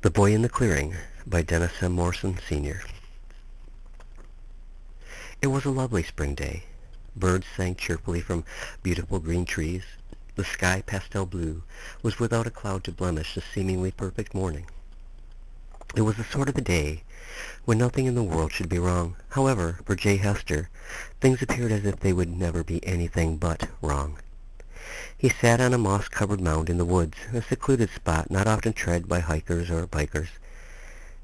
The Boy in the Clearing by Dennis M. Morrison, Sr. It was a lovely spring day. Birds sang cheerfully from beautiful green trees. The sky, pastel blue, was without a cloud to blemish the seemingly perfect morning. It was the sort of a day when nothing in the world should be wrong. However, for J. Hester, things appeared as if they would never be anything but wrong. He sat on a moss-covered mound in the woods, a secluded spot not often tread by hikers or bikers.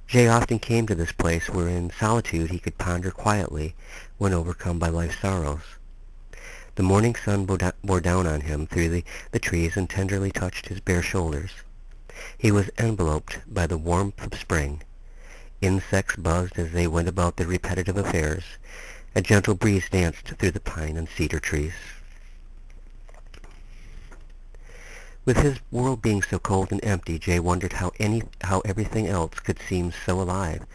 Jay often came to this place where in solitude he could ponder quietly when overcome by life's sorrows. The morning sun bore down on him through the trees and tenderly touched his bare shoulders. He was enveloped by the warmth of spring. Insects buzzed as they went about their repetitive affairs. A gentle breeze danced through the pine and cedar trees. With his world being so cold and empty, Jay wondered how everything else could seem so alive,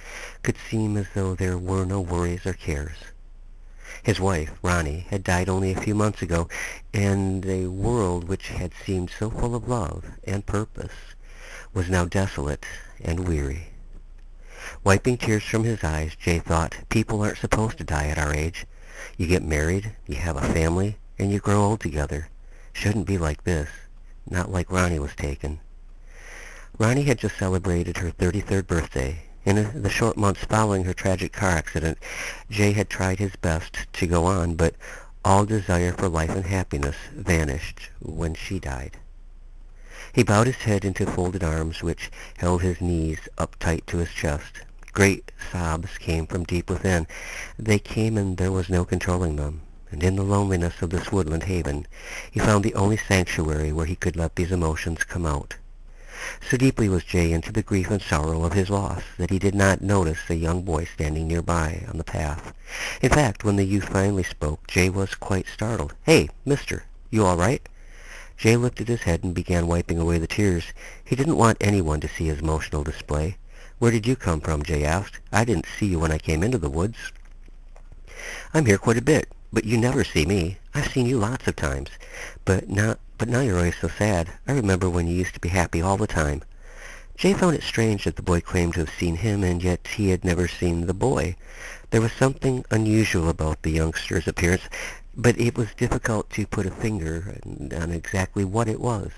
could seem as though there were no worries or cares. His wife, Ronnie, had died only a few months ago, and a world which had seemed so full of love and purpose was now desolate and weary. Wiping tears from his eyes, Jay thought, people aren't supposed to die at our age. You get married, you have a family, and you grow old together. Shouldn't be like this. Not like Ronnie was taken. Ronnie had just celebrated her 33rd birthday. In the short months following her tragic car accident, Jay had tried his best to go on, but all desire for life and happiness vanished when she died. He bowed his head into folded arms which held his knees up tight to his chest. Great sobs came from deep within. They came and there was no controlling them. And in the loneliness of this woodland haven, he found the only sanctuary where he could let these emotions come out. So deeply was Jay into the grief and sorrow of his loss that he did not notice a young boy standing nearby on the path. In fact, when the youth finally spoke, Jay was quite startled. "Hey, mister, you all right?" Jay lifted his head and began wiping away the tears. He didn't want anyone to see his emotional display. "Where did you come from?" Jay asked. "I didn't see you when I came into the woods." "I'm here quite a bit. But you never see me. I've seen you lots of times. But now you're always so sad. I remember when you used to be happy all the time." Jay found it strange that the boy claimed to have seen him, and yet he had never seen the boy. There was something unusual about the youngster's appearance, but it was difficult to put a finger on exactly what it was.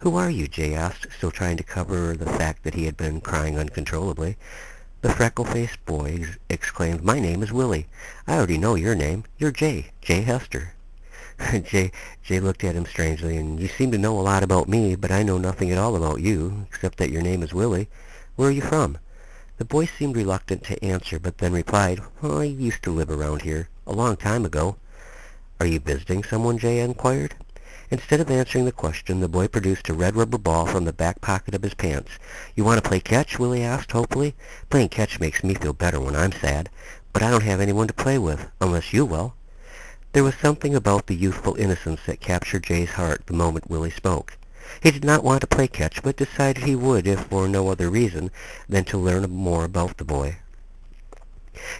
"Who are you?" Jay asked, still trying to cover the fact that he had been crying uncontrollably. The freckle-faced boy exclaimed, "My name is Willie. I already know your name. You're Jay Hester." Jay looked at him strangely. "And you seem to know a lot about me, but I know nothing at all about you, except that your name is Willie. Where are you from?" The boy seemed reluctant to answer, but then replied, "I used to live around here, a long time ago." "Are you visiting someone?" Jay inquired. Instead of answering the question, the boy produced a red rubber ball from the back pocket of his pants. "You want to play catch?" Willie asked hopefully. "Playing catch makes me feel better when I'm sad, but I don't have anyone to play with, unless you will." There was something about the youthful innocence that captured Jay's heart the moment Willie spoke. He did not want to play catch, but decided he would if for no other reason than to learn more about the boy.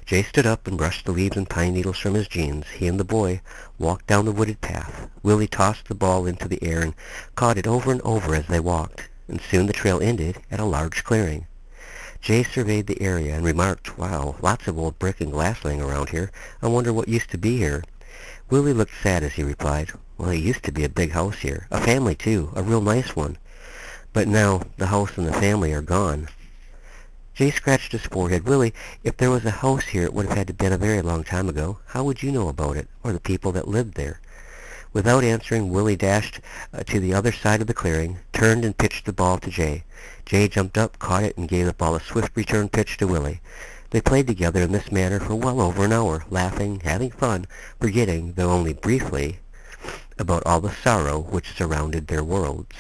Jay stood up and brushed the leaves and pine needles from his jeans. He and the boy walked down the wooded path. Willie tossed the ball into the air and caught it over and over as they walked, and soon the trail ended at a large clearing. Jay surveyed the area and remarked, "Wow, lots of old brick and glass laying around here. I wonder what used to be here." Willie looked sad as he replied, "Well, it used to be a big house here. A family, too, a real nice one. But now the house and the family are gone." Jay scratched his forehead. "Willie, if there was a house here, it would have had to been a very long time ago. How would you know about it, or the people that lived there?" Without answering, Willie dashed to the other side of the clearing, turned and pitched the ball to Jay. Jay jumped up, caught it, and gave the ball a swift return pitch to Willie. They played together in this manner for well over an hour, laughing, having fun, forgetting, though only briefly, about all the sorrow which surrounded their worlds.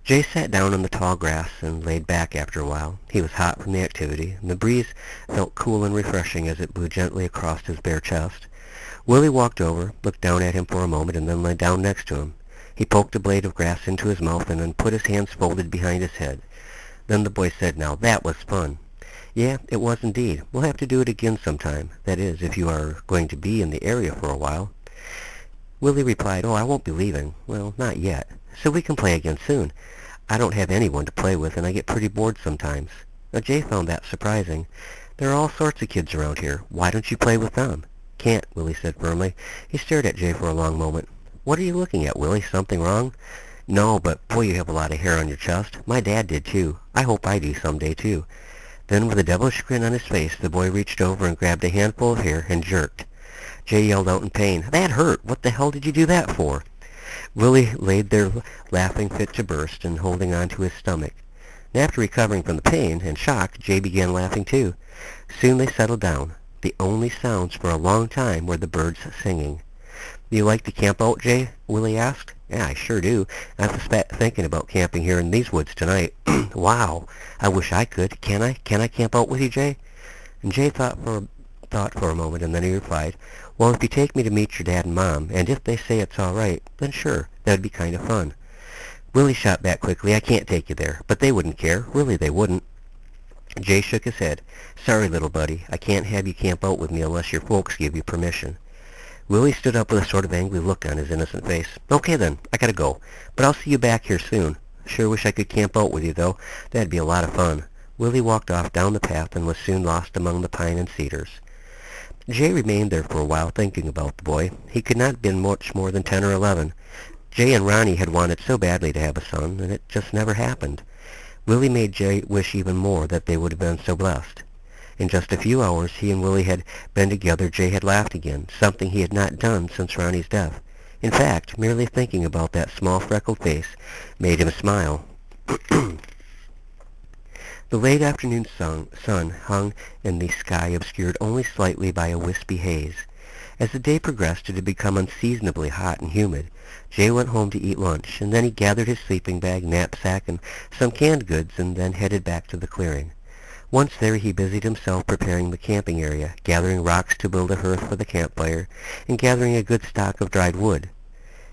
Jay sat down on the tall grass and laid back after a while. He was hot from the activity, and the breeze felt cool and refreshing as it blew gently across his bare chest. Willie walked over, looked down at him for a moment, and then lay down next to him. He poked a blade of grass into his mouth and then put his hands folded behind his head. Then the boy said, "Now that was fun." "Yeah, it was indeed. We'll have to do it again sometime. That is, if you are going to be in the area for a while." Willie replied, "Oh, I won't be leaving. Well, not yet. so we can play again soon. I don't have anyone to play with, and I get pretty bored sometimes." Now, Jay found that surprising. "There are all sorts of kids around here. Why don't you play with them?" "Can't," Willie said firmly. He stared at Jay for a long moment. "What are you looking at, Willie? Something wrong?" "No, but boy, you have a lot of hair on your chest. My dad did, too. I hope I do someday, too." Then, with a devilish grin on his face, the boy reached over and grabbed a handful of hair and jerked. Jay yelled out in pain, "That hurt! What the hell did you do that for?" Willie laid there laughing fit to burst and holding on to his stomach. And after recovering from the pain and shock, Jay began laughing too. Soon they settled down. The only sounds for a long time were the birds singing. "Do you like to camp out, Jay?" Willie asked. "Yeah, I sure do. I'm thinking about camping here in these woods tonight." "Wow, I wish I could. Can I? Can I camp out with you, Jay?" And Jay thought for a moment, and then he replied, "Well, if you take me to meet your dad and mom, and if they say it's all right, then sure, that'd be kind of fun." Willie shot back quickly, "I can't take you there, but they wouldn't care. Really, they wouldn't." Jay shook his head. "Sorry, little buddy, I can't have you camp out with me unless your folks give you permission." Willie stood up with a sort of angry look on his innocent face. "Okay then, I gotta go, but I'll see you back here soon. Sure wish I could camp out with you, though. That'd be a lot of fun." Willie walked off down the path and was soon lost among the pine and cedars. Jay remained there for a while thinking about the boy. He could not have been much more than 10 or 11. Jay and Ronnie had wanted so badly to have a son, and it just never happened. Willie made Jay wish even more that they would have been so blessed. In just a few hours he and Willie had been together. Jay had laughed again, something he had not done since Ronnie's death. In fact, merely thinking about that small freckled face made him smile. The late afternoon sun hung in the sky, obscured only slightly by a wispy haze. As the day progressed, it had become unseasonably hot and humid. Jay went home to eat lunch, and then he gathered his sleeping bag, knapsack, and some canned goods, and then headed back to the clearing. Once there, he busied himself preparing the camping area, gathering rocks to build a hearth for the campfire, and gathering a good stock of dried wood.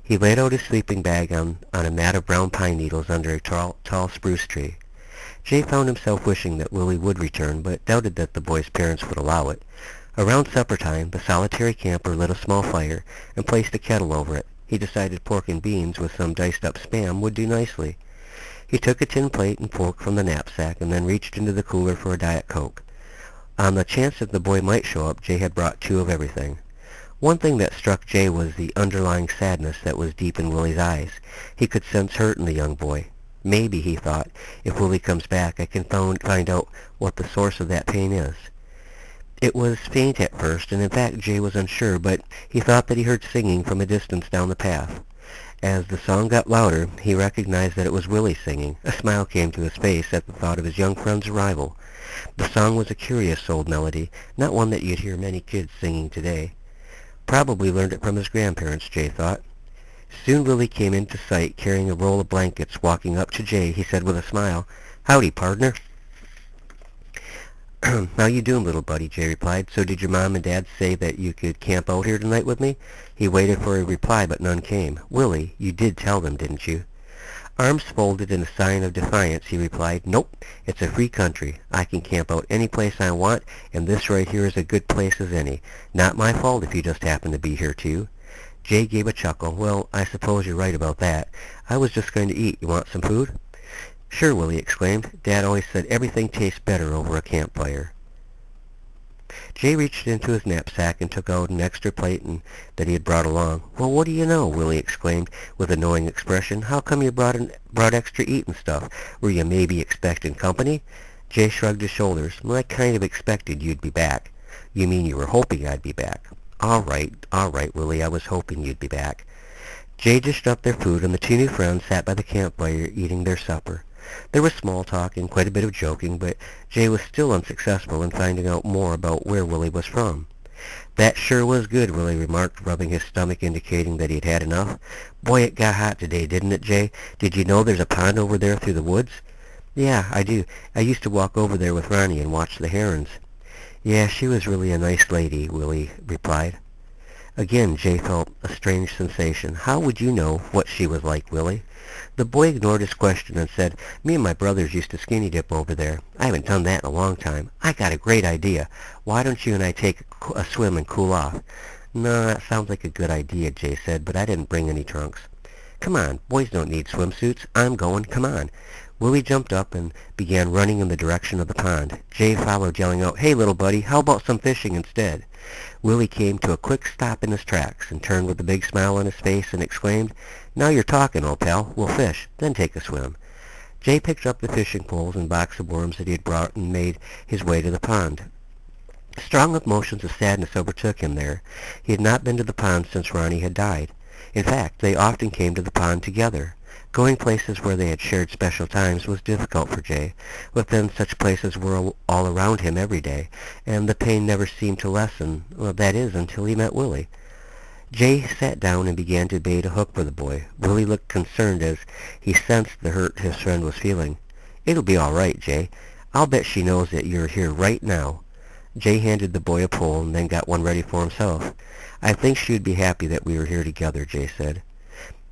He laid out his sleeping bag on a mat of brown pine needles under a tall spruce tree. Jay found himself wishing that Willie would return, but doubted that the boy's parents would allow it. Around supper time, the solitary camper lit a small fire and placed a kettle over it. He decided pork and beans with some diced-up Spam would do nicely. He took a tin plate and fork from the knapsack and then reached into the cooler for a Diet Coke. On the chance that the boy might show up, Jay had brought 2 of everything. One thing that struck Jay was the underlying sadness that was deep in Willie's eyes. He could sense hurt in the young boy. Maybe, he thought, if Willie comes back, I can find out what the source of that pain is. It was faint at first, and in fact Jay was unsure, but he thought that he heard singing from a distance down the path. As the song got louder, he recognized that it was Willie singing. A smile came to his face at the thought of his young friend's arrival. The song was a curious old melody, not one that you'd hear many kids singing today. Probably learned it from his grandparents, Jay thought. Soon Willie came into sight, carrying a roll of blankets. Walking up to Jay, he said with a smile, "Howdy, partner." "How you doing, little buddy?" Jay replied. "So did your mom and dad say that you could camp out here tonight with me?" He waited for a reply, but none came. "Willie, you did tell them, didn't you?" Arms folded in a sign of defiance, he replied, "Nope, it's a free country. I can camp out any place I want, and this right here is as good place as any. Not my fault if you just happen to be here, too." Jay gave a chuckle. "Well, I suppose you're right about that. I was just going to eat. You want some food?" "Sure," Willie exclaimed. "Dad always said everything tastes better over a campfire." Jay reached into his knapsack and took out an extra plate that he had brought along. "Well, what do you know?" Willie exclaimed with a knowing expression. "How come you brought extra eatin' stuff? Were you maybe expecting company?" Jay shrugged his shoulders. "Well, I kind of expected you'd be back." "You mean you were hoping I'd be back?" All right, Willie, I was hoping you'd be back." Jay dished up their food, and the 2 new friends sat by the campfire eating their supper. There was small talk and quite a bit of joking, but Jay was still unsuccessful in finding out more about where Willie was from. "That sure was good," Willie remarked, rubbing his stomach, indicating that he'd had enough. "Boy, it got hot today, didn't it, Jay? Did you know there's a pond over there through the woods?" "Yeah, I do. I used to walk over there with Ronnie and watch the herons." "Yeah, she was really a nice lady," Willie replied. Again Jay felt a strange sensation. "How would you know what she was like, Willie?" The boy ignored his question and said, "Me and my brothers used to skinny dip over there. I haven't done that in a long time. I got a great idea. Why don't you and I take a swim and cool off?" "No, that sounds like a good idea," Jay said, "but I didn't bring any trunks." Come on, boys don't need swimsuits. I'm going, come on. Willie jumped up and began running in the direction of the pond. Jay followed, yelling out, "Hey, little buddy, how about some fishing instead?" Willie came to a quick stop in his tracks and turned with a big smile on his face and exclaimed, "Now you're talking, old pal. We'll fish, then take a swim." Jay picked up the fishing poles and box of worms that he had brought and made his way to the pond. Strong emotions of sadness overtook him there. He had not been to the pond since Ronnie had died. In fact, they often came to the pond together. Going places where they had shared special times was difficult for Jay, but then such places were all around him every day, and the pain never seemed to lessen, well, that is, until he met Willie. Jay sat down and began to bait a hook for the boy. Willie looked concerned as he sensed the hurt his friend was feeling. "It'll be all right, Jay. I'll bet she knows that you're here right now." Jay handed the boy a pole and then got one ready for himself. "I think she would be happy that we were here together," Jay said.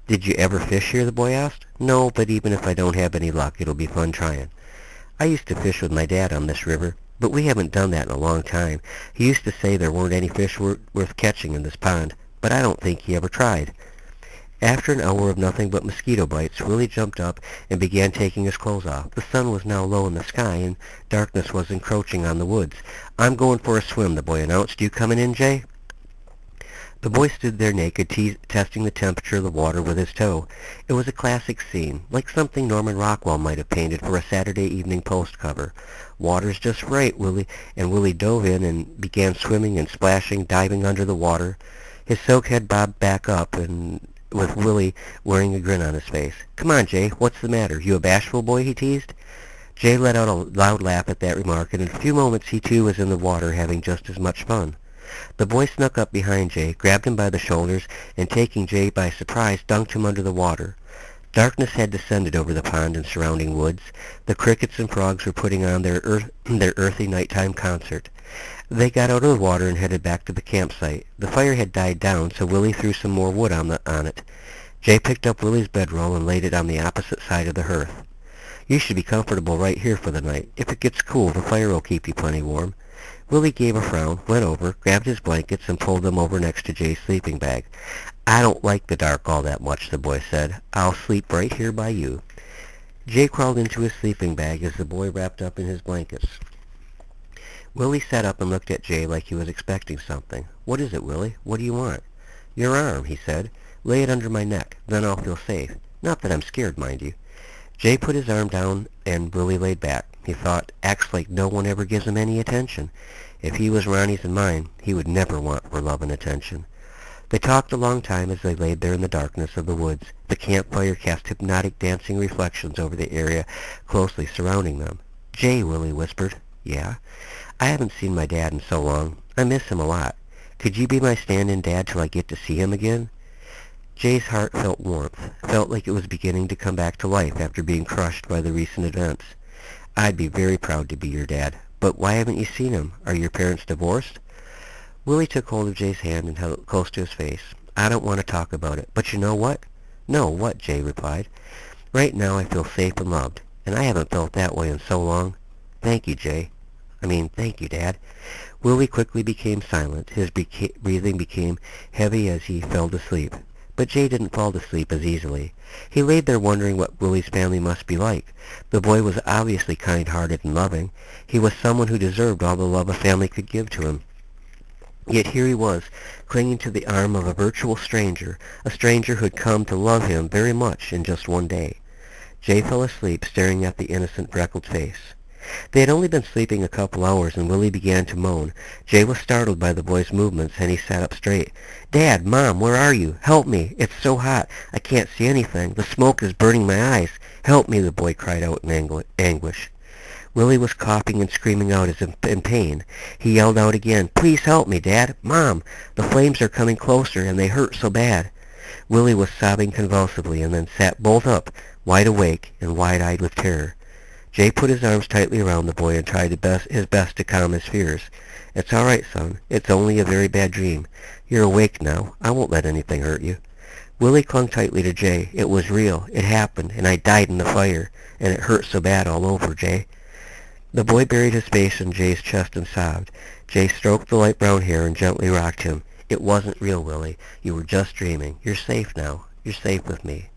"Did you ever fish here?" the boy asked. "No, but even if I don't have any luck, it'll be fun trying. I used to fish with my dad on this river, but we haven't done that in a long time. He used to say there weren't any fish worth catching in this pond, but I don't think he ever tried." After an hour of nothing but mosquito bites, Willie jumped up and began taking his clothes off. The sun was now low in the sky, and darkness was encroaching on the woods. "I'm going for a swim," the boy announced. "You coming in, Jay?" The boy stood there naked, testing the temperature of the water with his toe. It was a classic scene, like something Norman Rockwell might have painted for a Saturday Evening Post cover. "Water's just right, Willie," and Willie dove in and began swimming and splashing, diving under the water. His soaked head bobbed back up, and with Willie wearing a grin on his face. "Come on, Jay, what's the matter? You a bashful boy?" he teased. Jay let out a loud laugh at that remark, and in a few moments he too was in the water having just as much fun. The boy snuck up behind Jay, grabbed him by the shoulders, and taking Jay by surprise, dunked him under the water. Darkness had descended over the pond and surrounding woods. The crickets and frogs were putting on their earthy nighttime concert. They got out of the water and headed back to the campsite. The fire had died down, so Willie threw some more wood on it. Jay picked up Willie's bedroll and laid it on the opposite side of the hearth. "You should be comfortable right here for the night. If it gets cool, the fire will keep you plenty warm." Willie gave a frown, went over, grabbed his blankets, and pulled them over next to Jay's sleeping bag. "I don't like the dark all that much," the boy said. "I'll sleep right here by you." Jay crawled into his sleeping bag as the boy wrapped up in his blankets. Willie sat up and looked at Jay like he was expecting something. "What is it, Willie? What do you want?" "Your arm," he said. "Lay it under my neck. Then I'll feel safe. Not that I'm scared, mind you." Jay put his arm down, and Willie laid back. He thought, "Acts like no one ever gives him any attention. If he was Ronnie's and mine, he would never want for love and attention." They talked a long time as they laid there in the darkness of the woods. The campfire cast hypnotic dancing reflections over the area closely surrounding them. "Jay," Willie whispered. "Yeah?" "I haven't seen my dad in so long. I miss him a lot. Could you be my stand-in dad till I get to see him again?" Jay's heart felt warmth, felt like it was beginning to come back to life after being crushed by the recent events. "I'd be very proud to be your dad. But why haven't you seen him? Are your parents divorced?" Willie took hold of Jay's hand and held it close to his face. "I don't want to talk about it. But you know what?" "No, what?" Jay replied. "Right now I feel safe and loved, and I haven't felt that way in so long. Thank you, Jay. Thank you, Dad." Willie quickly became silent. His breathing became heavy as he fell to sleep. But Jay didn't fall to sleep as easily. He laid there wondering what Willie's family must be like. The boy was obviously kind-hearted and loving. He was someone who deserved all the love a family could give to him. Yet here he was, clinging to the arm of a virtual stranger, a stranger who had come to love him very much in just one day. Jay fell asleep, staring at the innocent, freckled face. They had only been sleeping a couple hours, and Willie began to moan. Jay was startled by the boy's movements, and he sat up straight. "Dad, Mom, where are you? Help me! It's so hot, I can't see anything. The smoke is burning my eyes. Help me!" the boy cried out in anguish. Willie was coughing and screaming out as if in pain. He yelled out again, "Please help me, Dad! Mom! The flames are coming closer, and they hurt so bad." Willie was sobbing convulsively, and then sat bolt up, wide awake and wide-eyed with terror. Jay put his arms tightly around the boy and tried his best to calm his fears. "It's all right, son. It's only a very bad dream. You're awake now. I won't let anything hurt you." Willie clung tightly to Jay. "It was real. It happened, and I died in the fire, and it hurt so bad all over, Jay." The boy buried his face in Jay's chest and sobbed. Jay stroked the light brown hair and gently rocked him. "It wasn't real, Willie. You were just dreaming. You're safe now. You're safe with me."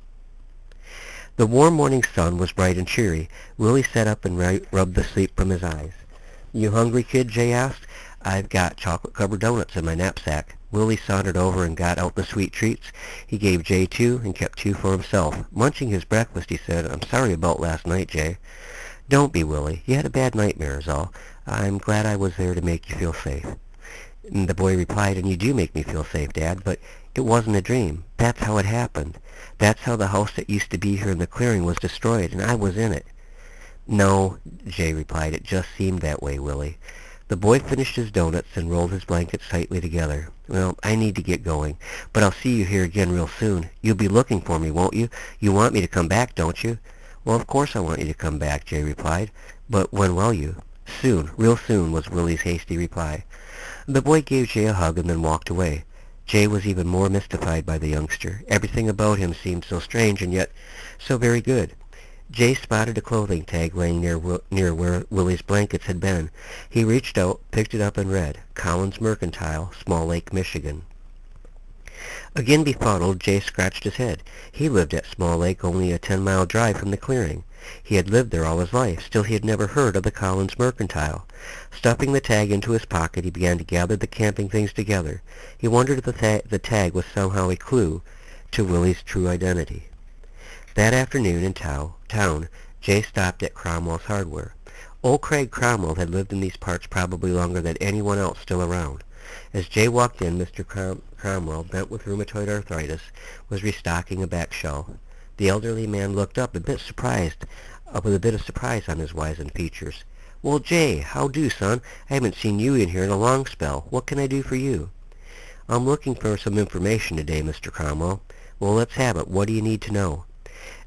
The warm morning sun was bright and cheery. Willie sat up and rubbed the sleep from his eyes. "You hungry, kid?" Jay asked. "I've got chocolate-covered donuts in my knapsack." Willie sauntered over and got out the sweet treats. He gave Jay 2 and kept 2 for himself. Munching his breakfast, he said, "I'm sorry about last night, Jay." "Don't be, Willie. You had a bad nightmare is all. I'm glad I was there to make you feel safe." And the boy replied, "And you do make me feel safe, Dad, but it wasn't a dream. That's how it happened. That's how the house that used to be here in the clearing was destroyed, and I was in it." "No," Jay replied, "it just seemed that way, Willie." The boy finished his donuts and rolled his blankets tightly together. "Well, I need to get going, but I'll see you here again real soon. You'll be looking for me, won't you? You want me to come back, don't you?" "Well, of course I want you to come back," Jay replied. "But when will you?" "Soon, real soon," was Willie's hasty reply. The boy gave Jay a hug and then walked away. Jay was even more mystified by the youngster. Everything about him seemed so strange and yet so very good. Jay spotted a clothing tag laying near where Willie's blankets had been. He reached out, picked it up, and read, "Collins Mercantile, Small Lake, Michigan." Again befuddled, Jay scratched his head. He lived at Small Lake, only a 10-mile drive from the clearing. He had lived there all his life. Still he had never heard of the Collins Mercantile. Stuffing the tag into his pocket, he began to gather the camping things together. He wondered if the tag was somehow a clue to Willie's true identity. That afternoon in town, Jay stopped at Cromwell's Hardware. Old Craig Cromwell had lived in these parts probably longer than anyone else still around. As Jay walked in, Mr. Cromwell, bent with rheumatoid arthritis, was restocking a back shelf. The elderly man looked up, with a bit of surprise on his wizened features. "Well, Jay, how do, son? I haven't seen you in here in a long spell. What can I do for you?" "I'm looking for some information today, Mr. Cromwell." "Well, let's have it. What do you need to know?"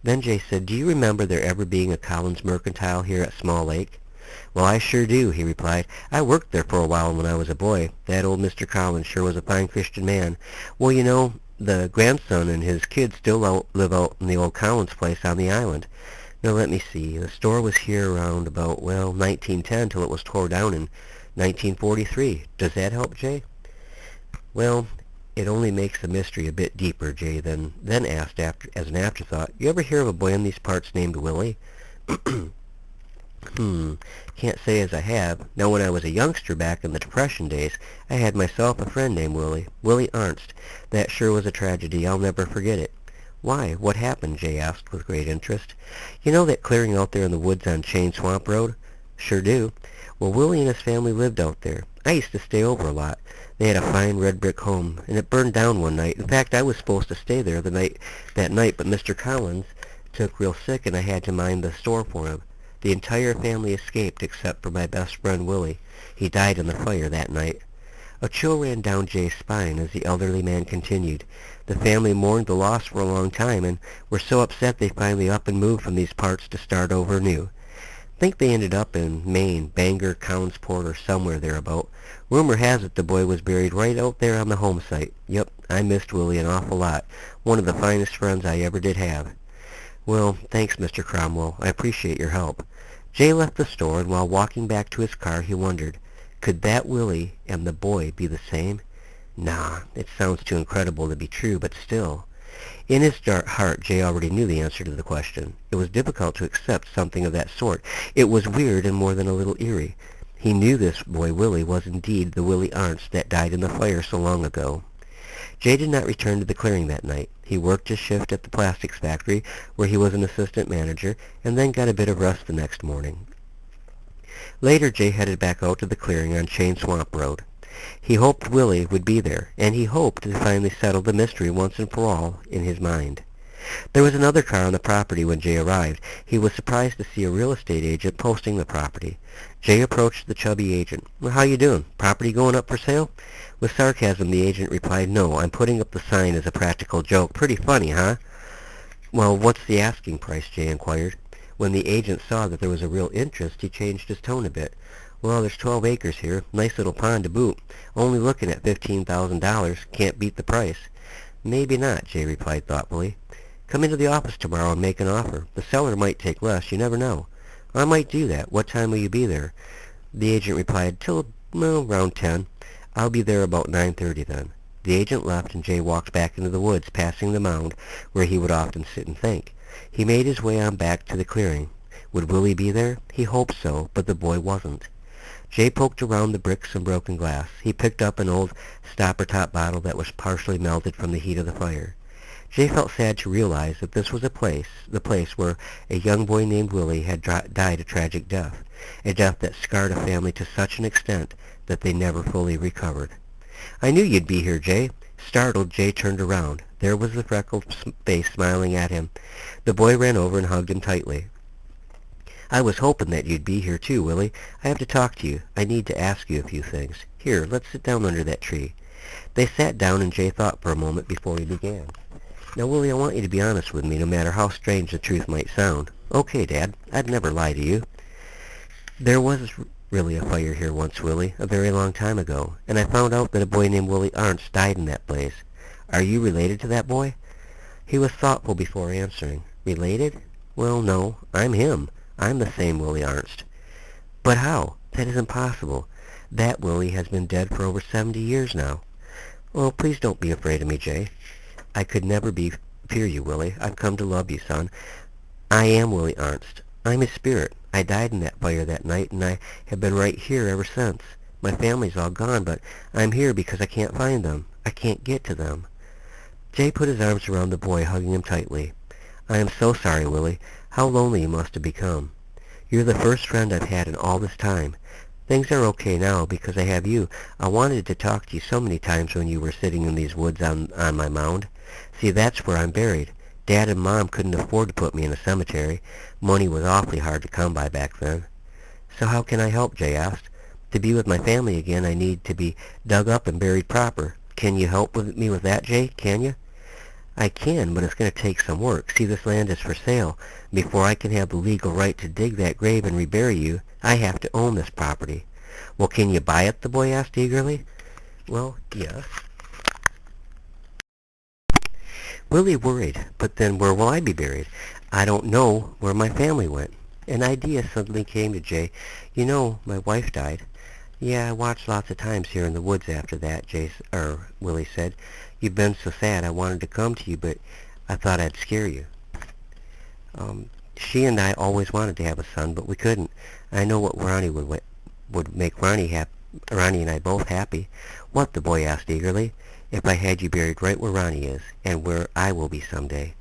Then Jay said, "Do you remember there ever being a Collins Mercantile here at Small Lake?" "Well, I sure do," he replied. "I worked there for a while when I was a boy. That old Mr. Collins sure was a fine Christian man. Well, you know, the grandson and his kids still live out in the old Collins place on the island. Now, let me see. The store was here around about, 1910 till it was tore down in 1943. Does that help, Jay?" "Well, it only makes the mystery a bit deeper," Jay then asked as an afterthought. "You ever hear of a boy in these parts named Willie?" Can't say as I have. Now, when I was a youngster back in the Depression days, I had myself a friend named Willie Arnst. That sure was a tragedy. I'll never forget it." "Why? What happened?" Jay asked with great interest. "You know that clearing out there in the woods on Chain Swamp Road?" "Sure do." "Well, Willie and his family lived out there. I used to stay over a lot. They had a fine red brick home, and it burned down one night. In fact, I was supposed to stay there that night, but Mr. Collins took real sick, and I had to mind the store for him. The entire family escaped except for my best friend Willie. He died in the fire that night." A chill ran down Jay's spine as the elderly man continued. "The family mourned the loss for a long time, and were so upset they finally up and moved from these parts to start over anew. Think they ended up in Maine, Bangor, Cowansport, or somewhere thereabout. Rumor has it the boy was buried right out there on the home site. Yep, I missed Willie an awful lot. One of the finest friends I ever did have." "Well, thanks, Mr. Cromwell. I appreciate your help." Jay left the store, and while walking back to his car, he wondered, could that Willie and the boy be the same? Nah, it sounds too incredible to be true, but still. In his dark heart, Jay already knew the answer to the question. It was difficult to accept something of that sort. It was weird and more than a little eerie. He knew this boy Willie was indeed the Willie Arnst that died in the fire so long ago. Jay did not return to the clearing that night. He worked his shift at the plastics factory, where he was an assistant manager, and then got a bit of rest the next morning. Later, Jay headed back out to the clearing on Chain Swamp Road. He hoped Willie would be there, and he hoped to finally settle the mystery once and for all in his mind. There was another car on the property when Jay arrived. He was surprised to see a real estate agent posting the property. Jay approached the chubby agent. "Well, how you doing? Property going up for sale?" With sarcasm, the agent replied, "No, I'm putting up the sign as a practical joke. Pretty funny, huh?" "Well, what's the asking price?" Jay inquired. When the agent saw that there was a real interest, he changed his tone a bit. "Well, there's 12 acres here. Nice little pond to boot. Only looking at $15,000. Can't beat the price." "Maybe not," Jay replied thoughtfully. "Come into the office tomorrow and make an offer. The seller might take less. You never know." "I might do that. What time will you be there?" The agent replied, "Till, around 10. I'll be there about 9:30 then." The agent left, and Jay walked back into the woods, passing the mound where he would often sit and think. He made his way on back to the clearing. Would Willie be there? He hoped so, but the boy wasn't. Jay poked around the bricks and broken glass. He picked up an old stopper-top bottle that was partially melted from the heat of the fire. Jay felt sad to realize that this was the place where a young boy named Willie had died a tragic death, a death that scarred a family to such an extent that they never fully recovered. "I knew you'd be here, Jay." Startled, Jay turned around. There was the freckled face smiling at him. The boy ran over and hugged him tightly. "I was hoping that you'd be here too, Willie. I have to talk to you. I need to ask you a few things. Here, let's sit down under that tree." They sat down, and Jay thought for a moment before he began. "Now, Willie, I want you to be honest with me, no matter how strange the truth might sound." "Okay, Dad. I'd never lie to you." "There was really a fire here once, Willie, a very long time ago, and I found out that a boy named Willie Arntz died in that blaze. Are you related to that boy?" He was thoughtful before answering. "Related? Well, no. I'm him. I'm the same Willie Arntz." "But how? That is impossible. That Willie has been dead for over 70 years now." "Oh, please don't be afraid of me, Jay." "I could never fear you, Willie. I've come to love you, son. I am Willie Arntz. I'm his spirit. I died in that fire that night, and I have been right here ever since. My family's all gone, but I'm here because I can't find them. I can't get to them." Jay put his arms around the boy, hugging him tightly. "I am so sorry, Willie. How lonely you must have become. You're the first friend I've had in all this time. Things are okay now because I have you. I wanted to talk to you so many times when you were sitting in these woods on my mound. See, that's where I'm buried. Dad and Mom couldn't afford to put me in a cemetery. Money was awfully hard to come by back then." "So how can I help?" Jay asked. "To be with my family again, I need to be dug up and buried proper. Can you help me with that, Jay? Can you?" "I can, but it's going to take some work. See, this land is for sale. Before I can have the legal right to dig that grave and rebury you, I have to own this property." "Well, can you buy it?" the boy asked eagerly. "Well, yes." Willie worried. "But then where will I be buried? I don't know where my family went." An idea suddenly came to Jay. "You know, my wife died." "Yeah, I watched lots of times here in the woods after that," Willie said. "You've been so sad I wanted to come to you, but I thought I'd scare you. She and I always wanted to have a son, but we couldn't. I know what Ronnie would make Ronnie and I both happy." "What?" the boy asked eagerly. "If I had you buried right where Ronnie is, and where I will be someday."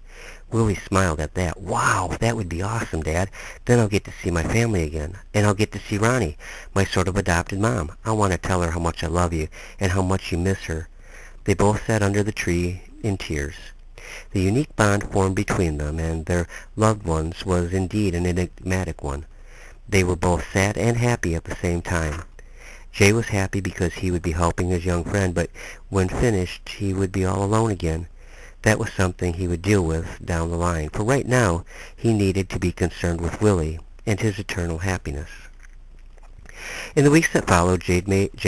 Willie smiled at that. "Wow, that would be awesome, Dad. Then I'll get to see my family again, and I'll get to see Ronnie, my sort of adopted mom. I want to tell her how much I love you and how much you miss her." They both sat under the tree in tears. The unique bond formed between them and their loved ones was indeed an enigmatic one. They were both sad and happy at the same time. Jay was happy because he would be helping his young friend, but when finished he would be all alone again. That was something he would deal with down the line. For right now, he needed to be concerned with Willie and his eternal happiness. In the weeks that followed, Jay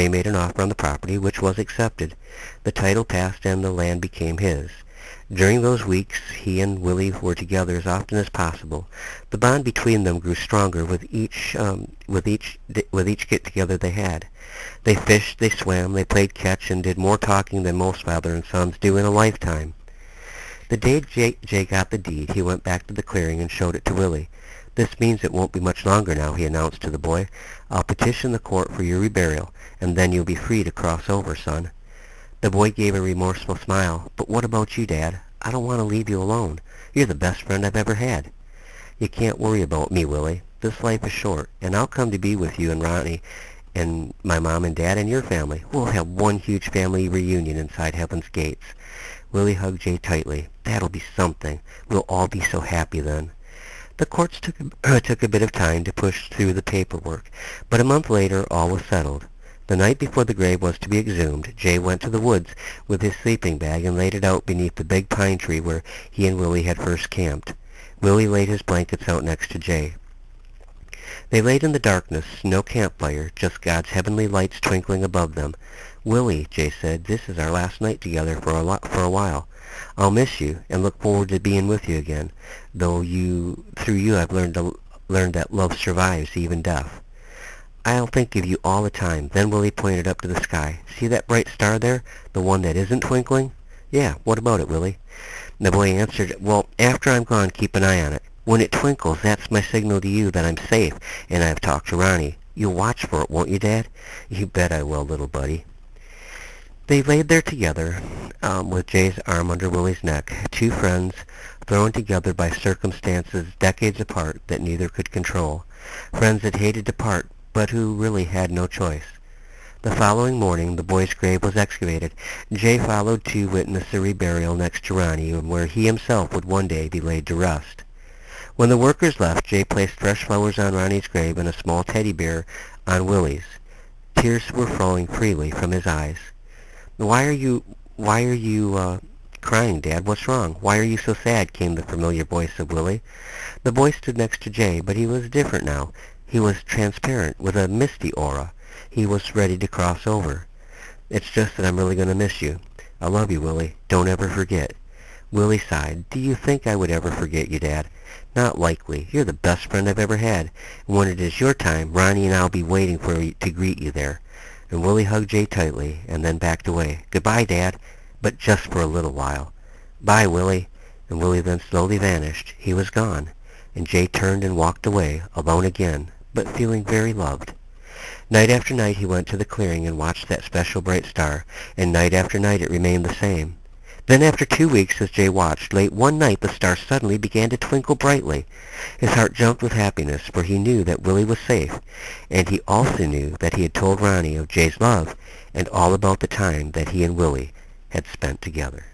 made an offer on the property, which was accepted. The title passed and the land became his. During those weeks, he and Willie were together as often as possible. The bond between them grew stronger with each get-together they had. They fished, they swam, they played catch, and did more talking than most father and sons do in a lifetime. The day Jay got the deed, he went back to the clearing and showed it to Willie. "This means it won't be much longer now," he announced to the boy. "I'll petition the court for your reburial, and then you'll be free to cross over, son." The boy gave a remorseful smile. "But what about you, Dad? I don't want to leave you alone. You're the best friend I've ever had." "You can't worry about me, Willie. This life is short, and I'll come to be with you and Ronnie and my mom and Dad and your family. We'll have one huge family reunion inside Heaven's Gates." Willie hugged Jay tightly. "That'll be something. We'll all be so happy then." The courts took a bit of time to push through the paperwork, but a month later all was settled. The night before the grave was to be exhumed, Jay went to the woods with his sleeping bag and laid it out beneath the big pine tree where he and Willie had first camped. Willie laid his blankets out next to Jay. They laid in the darkness, no campfire, just God's heavenly lights twinkling above them. "Willie," Jay said, "this is our last night together for a while. I'll miss you and look forward to being with you again, though through you I've learned that love survives even death. I'll think of you all the time." Then Willie pointed up to the sky. "See that bright star there? The one that isn't twinkling?" "Yeah, what about it, Willie?" The boy answered, "Well, after I'm gone, keep an eye on it. When it twinkles, that's my signal to you that I'm safe, and I've talked to Ronnie. You'll watch for it, won't you, Dad?" "You bet I will, little buddy." They laid there together, with Jay's arm under Willie's neck, two friends thrown together by circumstances decades apart that neither could control, friends that hated to part, but who really had no choice. The following morning the boy's grave was excavated. Jay followed to witness the reburial next to Ronnie, where he himself would one day be laid to rest. When the workers left, Jay placed fresh flowers on Ronnie's grave and a small teddy bear on Willie's. Tears were flowing freely from his eyes. Why are you crying, Dad? What's wrong? Why are you so sad?" came the familiar voice of Willie. The boy stood next to Jay, but he was different now. He was transparent, with a misty aura. He was ready to cross over. "It's just that I'm really going to miss you. I love you, Willie. Don't ever forget." Willie sighed. "Do you think I would ever forget you, Dad?" "Not likely. You're the best friend I've ever had. And when it is your time, Ronnie and I'll be waiting for you to greet you there." And Willie hugged Jay tightly, and then backed away. "Goodbye, Dad, but just for a little while." "Bye, Willie." And Willie then slowly vanished. He was gone, and Jay turned and walked away, alone again, but feeling very loved. Night after night he went to the clearing and watched that special bright star, and night after night it remained the same. Then after 2 weeks, as Jay watched, late one night the star suddenly began to twinkle brightly. His heart jumped with happiness, for he knew that Willie was safe, and he also knew that he had told Ronnie of Jay's love and all about the time that he and Willie had spent together.